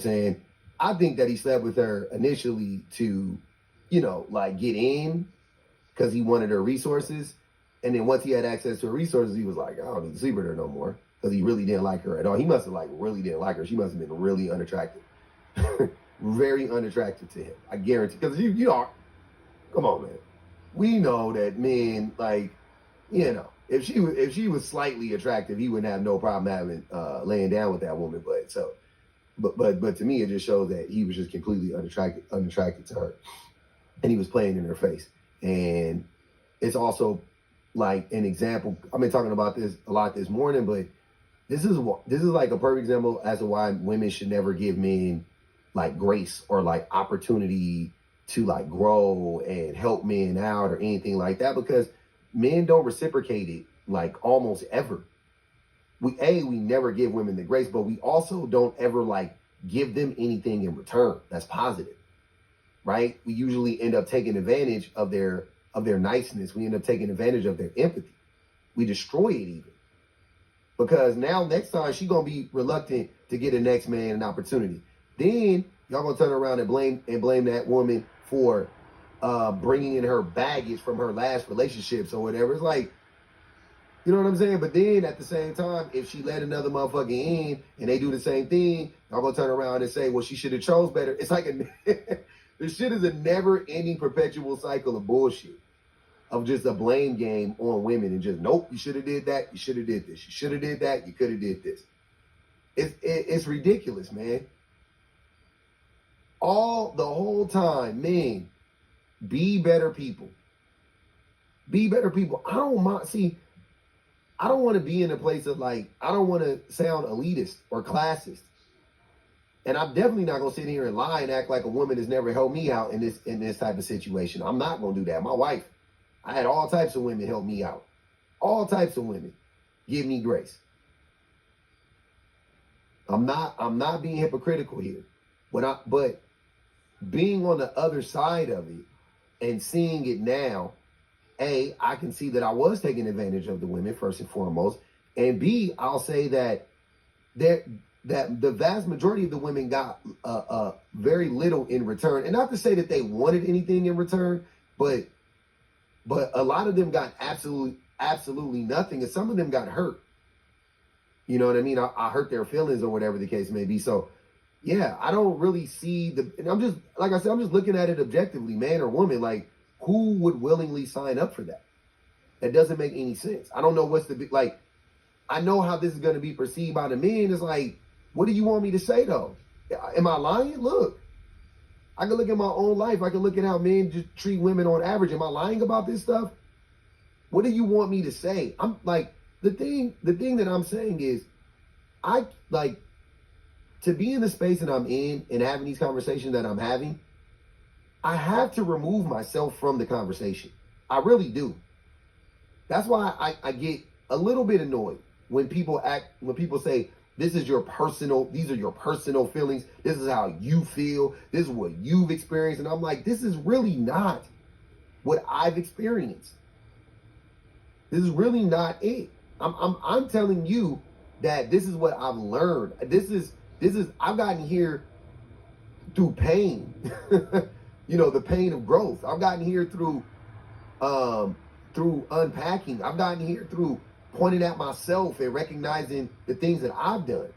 saying, I think that he slept with her initially to, you know, like get in because he wanted her resources. And then once he had access to her resources, he was like, I don't need to sleep with her no more, because he really didn't like her at all. He must have like really didn't like her. She must have been really unattractive. Very unattractive to him. I guarantee. Because you are, come on, man. We know that men, like, you know, if she was slightly attractive, he wouldn't have no problem having laying down with that woman. But to me, it just shows that he was just completely unattracted to her, and he was playing in her face. And it's also like an example. I've been talking about this a lot this morning, but this is like a perfect example as to why women should never give men like grace or like opportunity to like grow and help men out or anything like that, because men don't reciprocate it like almost ever. We never give women the grace, but we also don't ever like give them anything in return that's positive, right? We usually end up taking advantage of their niceness. We end up taking advantage of their empathy. We destroy it even, because now next time she gonna be reluctant to get a next man an opportunity. Then y'all gonna turn around and blame that woman for bringing in her baggage from her last relationships or whatever. It's like, you know what I'm saying? But then at the same time, if she let another motherfucker in and they do the same thing, y'all gonna turn around and say, well, she should have chose better. It's like this shit is a never-ending perpetual cycle of bullshit, of just a blame game on women, and just, nope, you should have did that, you should have did this, you should have did that, you could have did this. It's ridiculous, man. The whole time, man, be better people. Be better people. I don't want to be in a place of like, I don't want to sound elitist or classist. And I'm definitely not going to sit here and lie and act like a woman has never helped me out in this type of situation. I'm not going to do that. My wife, I had all types of women help me out. All types of women give me grace. I'm not being hypocritical here. But being on the other side of it and seeing it now, A, I can see that I was taking advantage of the women first and foremost. And B, I'll say that the vast majority of the women got very little in return. And not to say that they wanted anything in return, but a lot of them got absolutely nothing. And some of them got hurt. You know what I mean? I hurt their feelings or whatever the case may be. So yeah, I don't really see and I'm just, like I said, I'm just looking at it objectively, man or woman. Like, who would willingly sign up for that? That doesn't make any sense. I don't know what's like, I know how this is going to be perceived by the men. It's like, what do you want me to say though? Am I lying? Look, I can look at my own life. I can look at how men just treat women on average. Am I lying about this stuff? What do you want me to say? I'm like, the thing that I'm saying is, I like to be in the space that I'm in and having these conversations that I'm having. I have to remove myself from the conversation. I really do. That's why I get a little bit annoyed when people say, these are your personal feelings. This is how you feel. This is what you've experienced. And I'm like, this is really not what I've experienced. This is really not it. I'm telling you that this is what I've learned. This is I've gotten here through pain. You know, the pain of growth. I've gotten here through unpacking. I've gotten here through pointing at myself and recognizing the things that I've done.